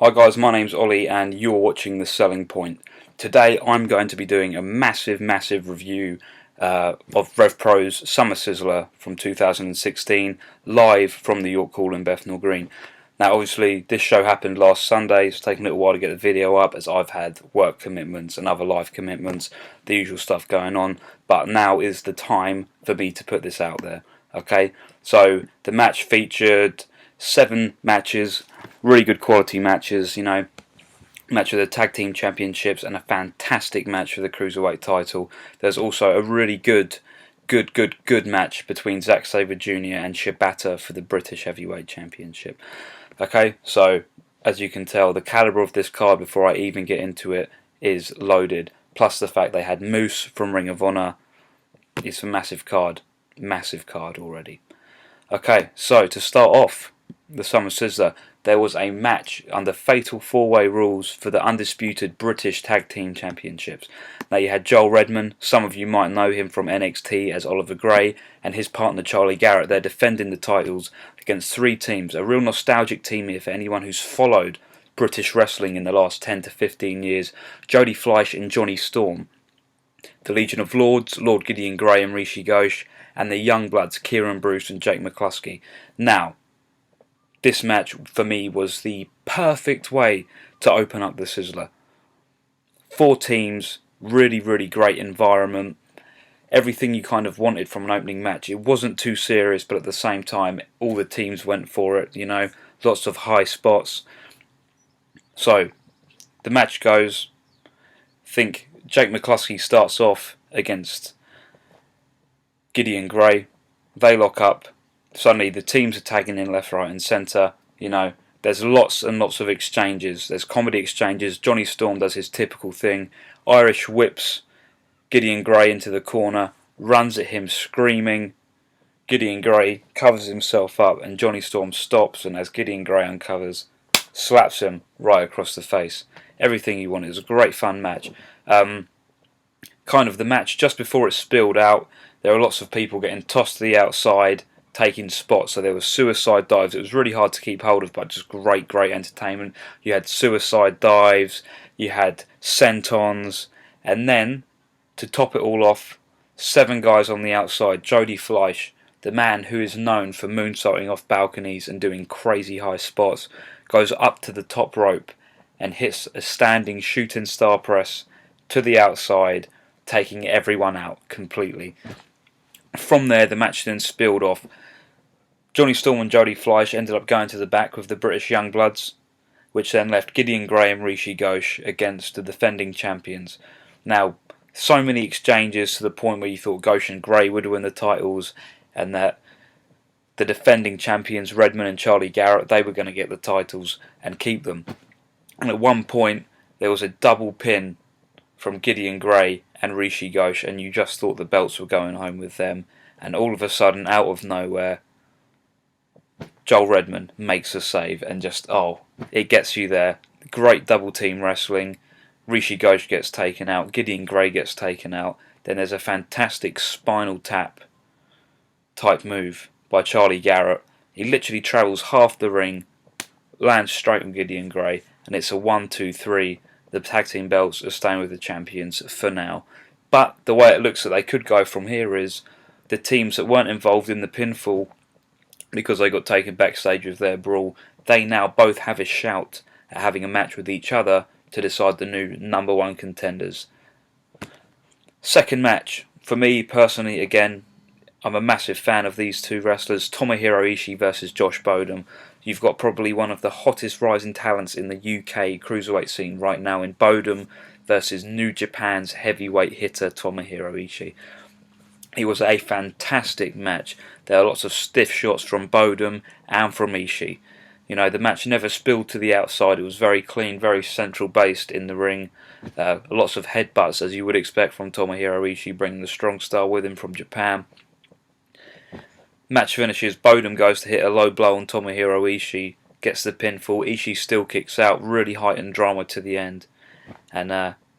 Hi guys, my name's Ollie and you're watching The Selling Point. Today I'm going to be doing a massive review of Rev Pro's Summer Sizzler from 2016, live from the York Hall in Bethnal Green. Now obviously this show happened last Sunday, it's taken a little while to get the video up as I've had work commitments and other life commitments, the usual stuff going on, but now is the time for me to put this out there. Okay, so the match featured 7 matches, really good quality matches, you know, match for the tag team championships and a fantastic match for the cruiserweight title. There's also a really good match between Zack Sabre Jr. and Shibata for the British Heavyweight Championship. Okay, so as you can tell, the calibre of this card before I even get into it is loaded. Plus the fact they had Moose from Ring of Honor. It's a massive card already. Okay, so to start off the Summer Sizzler, there was a match under Fatal 4-Way rules for the undisputed British Tag Team Championships. Now you had Redman, some of you might know him from NXT as Oliver Gray, and his partner Charlie Garrett. They're defending the titles against 3 teams, a real nostalgic team here for anyone who's followed British wrestling in the last 10 to 15 years. Jody, Fleisch and Johnny Storm. The Legion of Lords, Lord Gideon Grey and Rishi Ghosh, and the Youngbloods, Kieran Bruce and Jake McCluskey. Now, this match for me was the perfect way to open up the Sizzler. 4 teams, really great environment, everything you kind of wanted from an opening match. It wasn't too serious, but at the same time all the teams went for it, you know, lots of high spots. So the match goes, I think Jake McCluskey starts off against Gideon Grey. They lock up. Suddenly the teams are tagging in left, right and centre. You know, there's lots and lots of exchanges. There's comedy exchanges. Johnny Storm does his typical thing. Irish whips Gideon Grey into the corner, runs at him screaming. Gideon Grey covers himself up and Johnny Storm stops, and as Gideon Grey uncovers, slaps him right across the face. Everything you want. It was a great fun match. Kind of the match just before it spilled out, there were lots of people getting tossed to the outside, taking spots. So there were suicide dives. It was really hard to keep hold of, but just great entertainment. You had suicide dives, you had sentons, and then to top it all off, 7 guys on the outside. Jody Fleisch, the man who is known for moonsaulting off balconies and doing crazy high spots, goes up to the top rope and hits a standing shooting star press to the outside, taking everyone out completely. From there the match then spilled off. Johnny Storm and Jody Fleisch ended up going to the back with the British Youngbloods, which then left Gideon Grey and Rishi Ghosh against the defending champions. Now, so many exchanges to the point where you thought Ghosh and Grey would win the titles, and that the defending champions Redman and Charlie Garrett, they were going to get the titles and keep them. And at one point there was a double pin from Gideon Grey and Rishi Ghosh, and you just thought the belts were going home with them, and all of a sudden, out of nowhere, Redman makes a save, and just, it gets you there. Great double team wrestling. Rishi Ghosh gets taken out, Gideon Grey gets taken out, then there's a fantastic spinal tap type move by Charlie Garrett. He literally travels half the ring, lands straight on Gideon Grey, and it's a 1-2-3. The tag team belts are staying with the champions for now. But the way it looks that they could go from here is the teams that weren't involved in the pinfall, because they got taken backstage with their brawl, they now both have a shout at having a match with each other to decide the new #1 contenders. Second match, for me personally, again, I'm a massive fan of these 2 wrestlers. Tomohiro Ishii versus Josh Bodom. You've got probably one of the hottest rising talents in the UK cruiserweight scene right now in Bodom versus New Japan's heavyweight hitter Tomohiro Ishii. It was a fantastic match. There are lots of stiff shots from Bodom and from Ishii. You know, the match never spilled to the outside. It was very clean, very central based in the ring. Lots of headbutts, as you would expect from Tomohiro Ishii, bringing the strong style with him from Japan. Match finishes, Bodom goes to hit a low blow on Tomohiro Ishii, gets the pinfall. Ishii still kicks out, really heightened drama to the end. And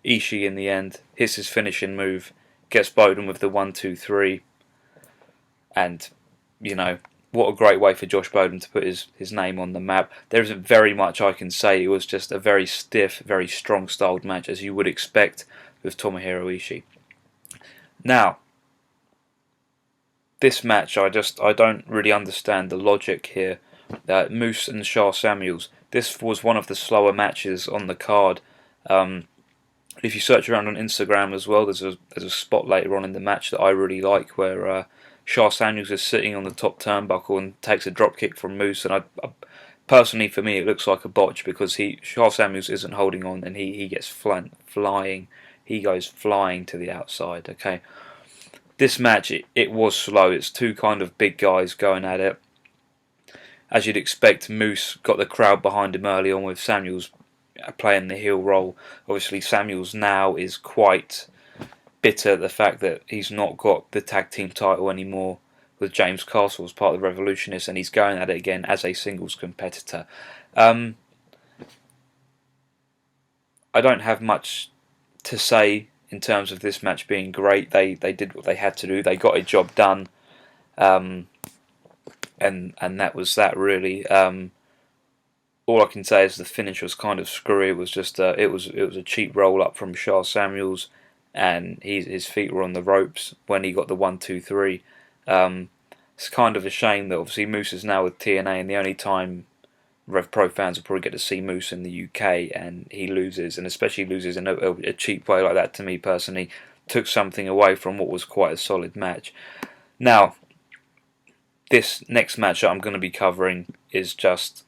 Ishii in the end hits his finishing move, gets Bodom with the 1-2-3. And, you know, what a great way for Josh Bodom to put his name on the map. There isn't very much I can say. It was just a very stiff, very strong styled match, as you would expect with Tomohiro Ishii. Now, this match, I don't really understand the logic here. Moose and Sha Samuels. This was one of the slower matches on the card. If you search around on Instagram as well, there's a spot later on in the match that I really like where Sha Samuels is sitting on the top turnbuckle and takes a drop kick from Moose, and I personally, for me, it looks like a botch because Sha Samuels isn't holding on, and he gets flying. He goes flying to the outside. Okay, this match it was slow. It's two kind of big guys going at it. As you'd expect, Moose got the crowd behind him early on with Samuels playing the heel role. Obviously, Samuels now is quite bitter at the fact that he's not got the tag team title anymore with James Castle as part of the Revolutionists, and he's going at it again as a singles competitor. I don't have much to say in terms of this match being great. They did what they had to do. They got a job done, and that was that really. All I can say is the finish was kind of screwy. It was just it was a cheap roll up from Sha Samuels, and his feet were on the ropes when he got the 1-2-3. It's kind of a shame that obviously Moose is now with TNA, and the only time Rev Pro fans will probably get to see Moose in the UK, and he loses, and especially loses in a cheap way like that. To me personally, took something away from what was quite a solid match. Now, this next match that I'm going to be covering is just,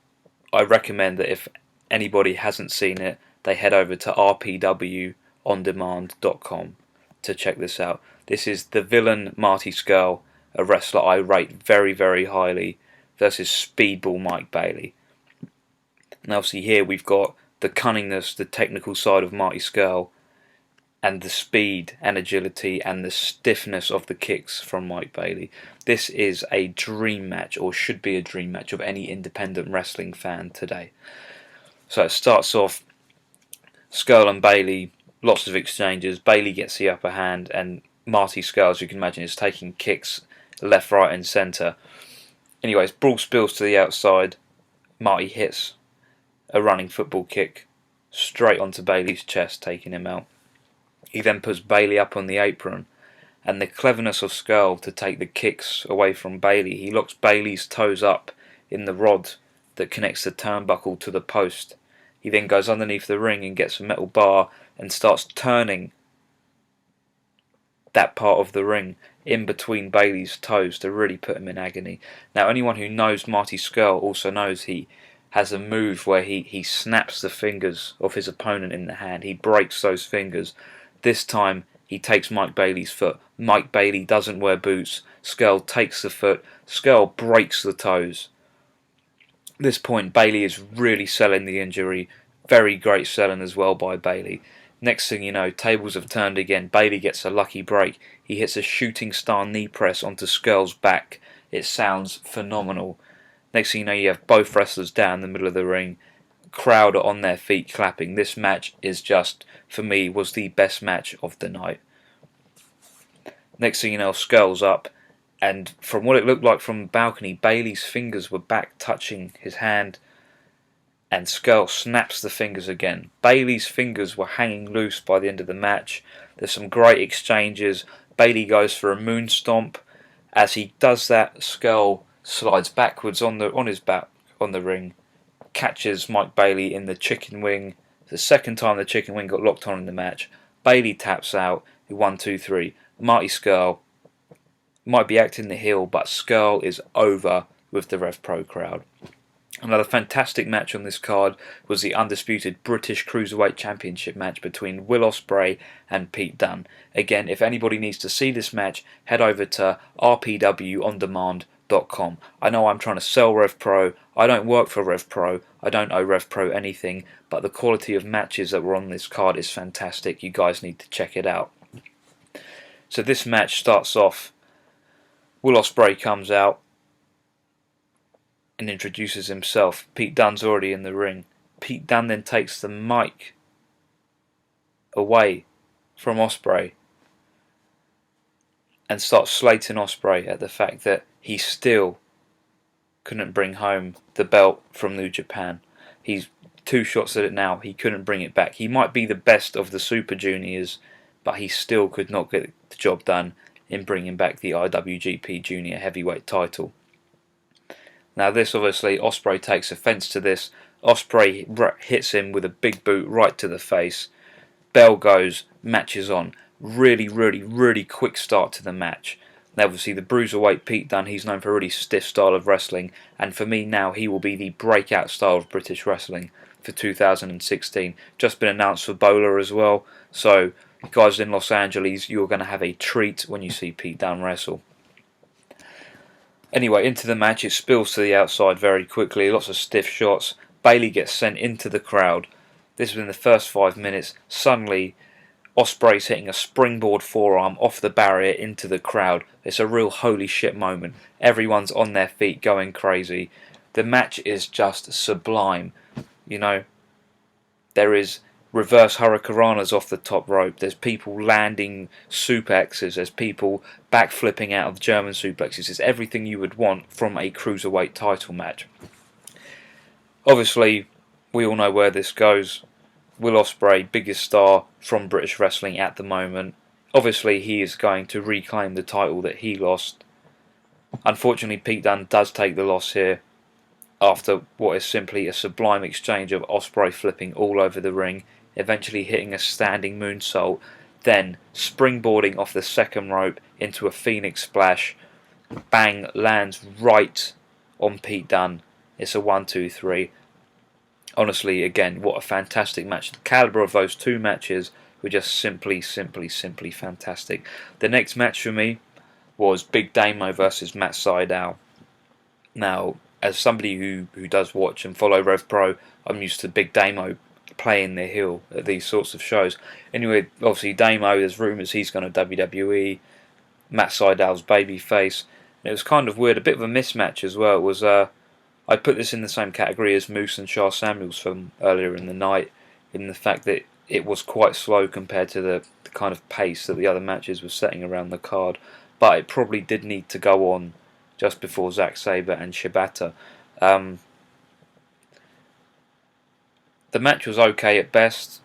I recommend that if anybody hasn't seen it, they head over to rpwondemand.com to check this out. This is the villain Marty Scurll, a wrestler I rate very, very highly, versus Speedball Mike Bailey. And obviously here we've got the cunningness, the technical side of Marty Scurll, and the speed and agility and the stiffness of the kicks from Mike Bailey. This is a dream match, or should be a dream match, of any independent wrestling fan today. So it starts off, Scurll and Bailey, lots of exchanges. Bailey gets the upper hand, and Marty Scurll, as you can imagine, is taking kicks left, right and centre. Anyways, brawl spills to the outside. Marty hits a running football kick straight onto Bailey's chest, taking him out. He then puts Bailey up on the apron, and the cleverness of Scurll to take the kicks away from Bailey, he locks Bailey's toes up in the rod that connects the turnbuckle to the post. He then goes underneath the ring and gets a metal bar and starts turning that part of the ring in between Bailey's toes to really put him in agony. Now, anyone who knows Marty Scurll also knows he has a move where he snaps the fingers of his opponent in the hand. He breaks those fingers. This time he takes Mike Bailey's foot. Mike Bailey doesn't wear boots. Scurll takes the foot. Scurll breaks the toes. At this point, Bailey is really selling the injury. Very great selling as well by Bailey. Next thing you know, tables have turned again. Bailey gets a lucky break. He hits a shooting star knee press onto Scurll's back. It sounds phenomenal. Next thing you know, you have both wrestlers down the middle of the ring. Crowd are on their feet clapping. This match is just, for me, was the best match of the night. Next thing you know, Scurll's up, and from what it looked like from the balcony, Bailey's fingers were back touching his hand, and Scurll snaps the fingers again. Bailey's fingers were hanging loose by the end of the match. There's some great exchanges. Bailey goes for a moon stomp. As he does that, Scurll slides backwards on his back on the ring, catches Mike Bailey in the chicken wing. The second time the chicken wing got locked on in the match. Bailey taps out. 1-2-3. Marty Scurll might be acting the heel, but Scurll is over with the Rev Pro crowd. Another fantastic match on this card was the undisputed British Cruiserweight Championship match between Will Ospreay and Pete Dunne. Again, if anybody needs to see this match, head over to rpwondemand.com. I know I'm trying to sell Rev Pro. I don't work for Rev Pro. I don't owe Rev Pro anything, but the quality of matches that were on this card is fantastic. You guys need to check it out. So this match starts off, Will Ospreay comes out and introduces himself. Pete Dunne's already in the ring. Pete Dunne then takes the mic away from Ospreay and starts slating Ospreay at the fact that he still couldn't bring home the belt from New Japan. He's 2 shots at it now. He couldn't bring it back. He might be the best of the Super Juniors, but he still could not get the job done in bringing back the IWGP Junior Heavyweight title. Now this, obviously, Ospreay takes offence to this. Ospreay hits him with a big boot right to the face. Bell goes, match is on. Really, really, really quick start to the match. Now obviously the bruiserweight Pete Dunne, he's known for a really stiff style of wrestling, and for me now he will be the breakout style of British wrestling for 2016. Just been announced for Bowler as well, so guys in Los Angeles, you're going to have a treat when you see Pete Dunne wrestle. Anyway, into the match, it spills to the outside very quickly, lots of stiff shots. Bailey gets sent into the crowd. This was in the first 5 minutes. Suddenly, Ospreay's hitting a springboard forearm off the barrier into the crowd. It's a real holy shit moment. Everyone's on their feet going crazy. The match is just sublime. You know, there is reverse hurricanranas off the top rope. There's people landing suplexes. There's people backflipping out of German suplexes. It's everything you would want from a cruiserweight title match. Obviously, we all know where this goes. Will Ospreay, biggest star from British wrestling at the moment. Obviously, he is going to reclaim the title that he lost. Unfortunately, Pete Dunne does take the loss here after what is simply a sublime exchange of Ospreay flipping all over the ring, eventually hitting a standing moonsault, then springboarding off the second rope into a Phoenix splash. Bang, lands right on Pete Dunne. It's a 1-2-3. Honestly, again, what a fantastic match. The calibre of those two matches were just simply fantastic. The next match for me was Big Damo versus Matt Sydal. Now, as somebody who does watch and follow Rev Pro, I'm used to Big Damo playing the heel at these sorts of shows. Anyway, obviously Damo, there's rumours he's going to WWE. Matt Sydal's babyface. And it was kind of weird, a bit of a mismatch as well. It was I put this in the same category as Moose and Sha Samuels from earlier in the night, in the fact that it was quite slow compared to the kind of pace that the other matches were setting around the card. But it probably did need to go on just before Zack, Sabre and Shibata. The match was okay at best.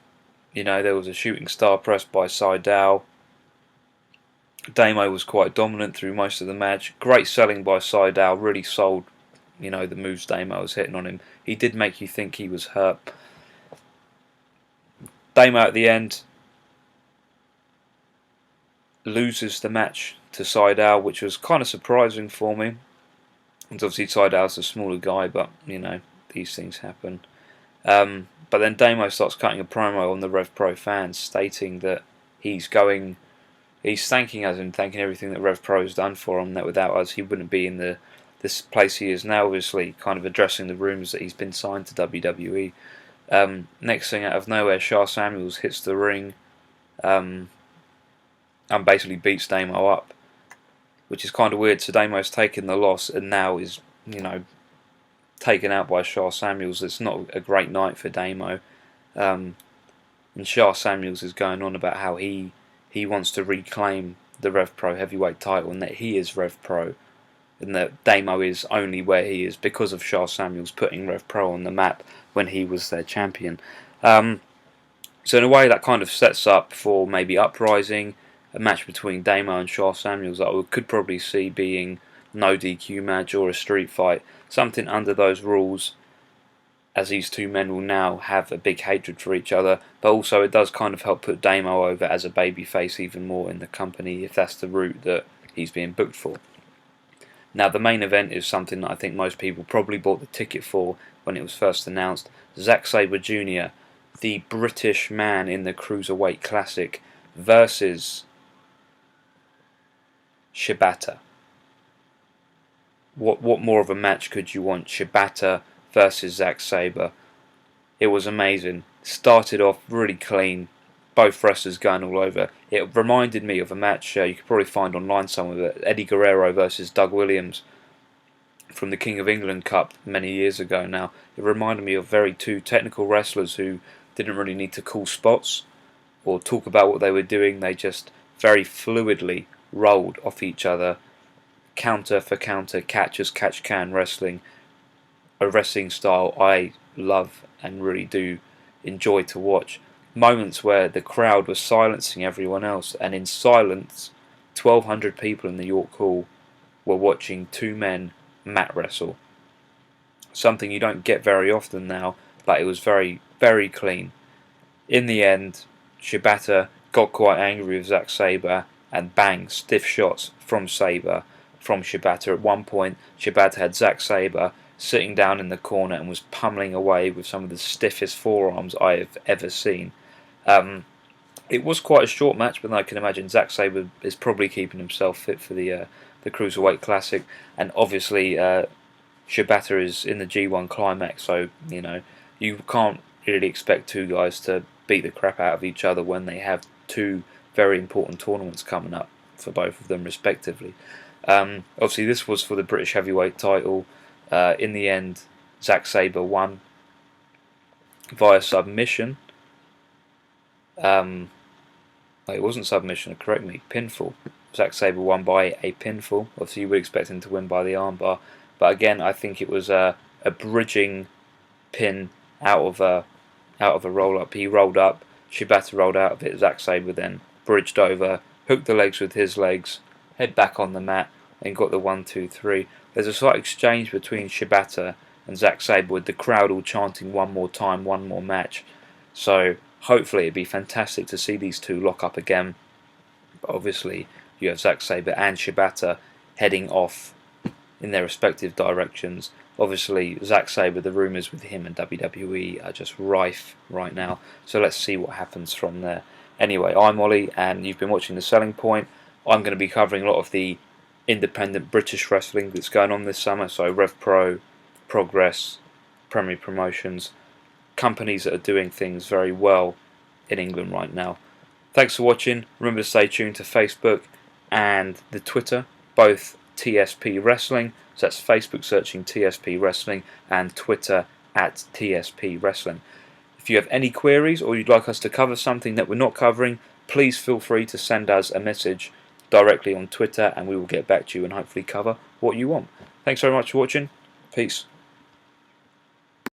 You know, there was a shooting star press by Sydal. Damo was quite dominant through most of the match. Great selling by Sydal, really sold, you know, the moves Damo was hitting on him. He did make you think he was hurt. Damo at the end loses the match to Sydal, which was kind of surprising for me. And obviously Sydal's a smaller guy, but, you know, these things happen. But then Damo starts cutting a promo on the Rev Pro fans, stating that he's thanking us and thanking everything that Rev Pro has done for him, that without us he wouldn't be in this place he is now, obviously kind of addressing the rumours that he's been signed to WWE. Next thing, out of nowhere, Sha Samuels hits the ring and basically beats Damo up, which is kind of weird. So Damo's taken the loss and now is, you know, taken out by Sha Samuels. It's not a great night for Damo. And Sha Samuels is going on about how he wants to reclaim the Rev Pro heavyweight title and that he is Rev Pro, and that Damo is only where he is because of Sha Samuels putting Rev Pro on the map when he was their champion. So in a way that kind of sets up for maybe Uprising, a match between Damo and Sha Samuels that we could probably see being no DQ match or a street fight, something under those rules, as these two men will now have a big hatred for each other, but also it does kind of help put Damo over as a babyface even more in the company if that's the route that he's being booked for. Now the main event is something that I think most people probably bought the ticket for when it was first announced. Zack Sabre Jr., the British man in the Cruiserweight Classic, versus Shibata. What more of a match could you want? Shibata versus Zack Sabre. It was amazing. Started off really clean. Both wrestlers going all over. It reminded me of a match you could probably find online somewhere, Eddie Guerrero versus Doug Williams from the King of England Cup many years ago now. It reminded me of very two technical wrestlers who didn't really need to call spots or talk about what they were doing. They just very fluidly rolled off each other, counter for counter, catch as catch can wrestling, a wrestling style I love and really do enjoy to watch. Moments where the crowd was silencing everyone else, and in silence 1,200 people in the York Hall were watching two men mat wrestle. Something you don't get very often now, but it was very, very clean. In the end, Shibata got quite angry with Zack Sabre, and bang, stiff shots from Sabre, from Shibata. At one point, Shibata had Zack Sabre sitting down in the corner and was pummeling away with some of the stiffest forearms I have ever seen. It was quite a short match, but I can imagine Zack Sabre is probably keeping himself fit for the Cruiserweight Classic, and obviously Shibata is in the G1 Climax, so you can't really expect two guys to beat the crap out of each other when they have two very important tournaments coming up for both of them respectively. Obviously this was for the British Heavyweight title. In the end, Zack Sabre won via submission. It wasn't submission, correct me, pinfall. Zack Sabre won by a pinfall. Obviously you would expect him to win by the armbar, but again I think it was a bridging pin out of a roll up. He rolled up, Shibata rolled out of it, Zack Sabre then bridged over, hooked the legs with his legs, head back on the mat, and got the 1, 2, 3. There's a slight exchange between Shibata and Zack Sabre with the crowd all chanting one more time, one more match. So hopefully it'd be fantastic to see these two lock up again. But obviously you have Zack Sabre and Shibata heading off in their respective directions. Obviously Zack Sabre, the rumours with him and WWE are just rife right now, so let's see what happens from there. Anyway, I'm Ollie and you've been watching The Selling Point. I'm going to be covering a lot of the independent British wrestling that's going on this summer, so Rev Pro, Progress, Premier Promotions, companies that are doing things very well in England right now. Thanks for watching. Remember to stay tuned to Facebook and the Twitter, both TSP Wrestling. So that's Facebook searching TSP Wrestling and Twitter at TSP Wrestling. If you have any queries or you'd like us to cover something that we're not covering, please feel free to send us a message directly on Twitter and we will get back to you and hopefully cover what you want. Thanks very much for watching. Peace.